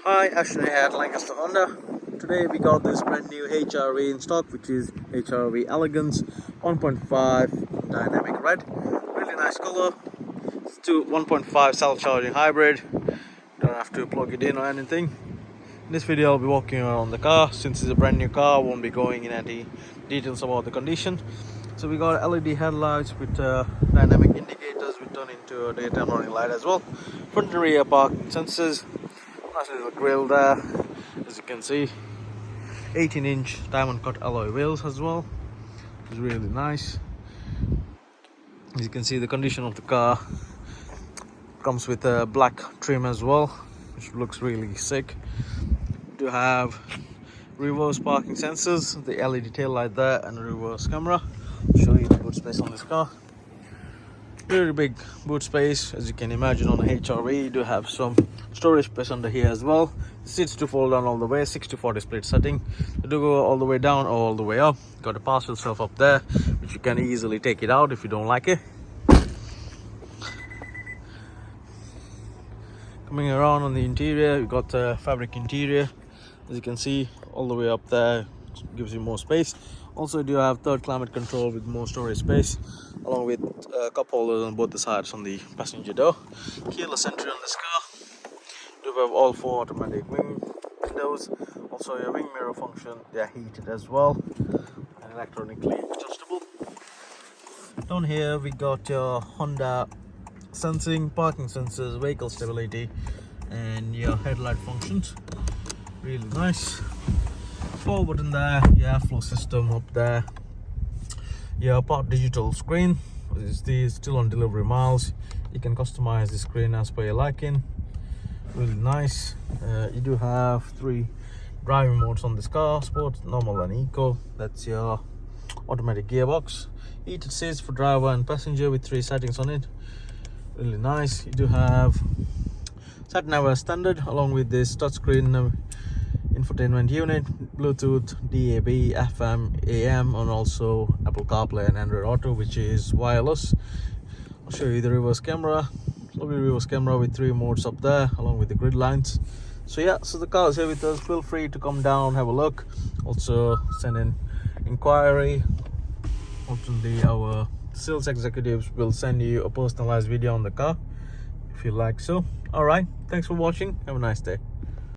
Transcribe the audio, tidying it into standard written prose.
Hi, Ashton here at Lancaster Honda. Today we got this brand new HRV in stock, which is HRV Elegance 1.5 dynamic red. Really nice color. It's 1.5 self-charging hybrid. Don't have to plug it in or anything. In this video I'll be walking around the car. Since it's a brand new car, I won't be going in any details about the condition. So we got LED headlights with dynamic indicators. We turn into a daytime running light as well. Front and rear parking sensors. Nice little grille there, as you can see. 18-inch diamond cut alloy wheels as well. It's really nice. As you can see, the condition of the car comes with a black trim as well, which looks really sick. We do have reverse parking sensors, the LED tail light there, and a reverse camera. I'll show you the boot space on this car. Very big boot space, as you can imagine. On the HRV you do have some storage space under here as well. The seats to fold down all the way, 60/40 split setting. You do go all the way down or all the way up. Got a parcel shelf up there, which you can easily take it out if you don't like it. Coming around on the interior, you got a fabric interior, as you can see, all the way up there. Gives you more space. Also, you do have third climate control with more storage space, along with cup holders on both the sides on the passenger door. Keyless entry on this car. You do have all 4 automatic windows. Also, your wing mirror function, they are heated as well and electronically adjustable. Down here we got your Honda sensing, parking sensors, vehicle stability, and your headlight functions. Really nice. Power button there, your airflow system up there, your part digital screen. It's still on delivery miles. You can customize the screen as per your liking. Really nice. You do have 3 driving modes on this car: sport, normal, and eco. That's your automatic gearbox. Heated seats for driver and passenger with 3 settings on it. Really nice. You do have sat nav as standard, along with this touchscreen infotainment unit, Bluetooth, DAB, FM, AM, and also Apple CarPlay and Android Auto, which is wireless. I'll show you the reverse camera. Lovely reverse camera with 3 modes up there, along with the grid lines. So yeah, so the car is here with us. Feel free to come down, have a look. Also send in inquiry. Ultimately, our sales executives will send you a personalized video on the car if you like so. Alright, thanks for watching. Have a nice day.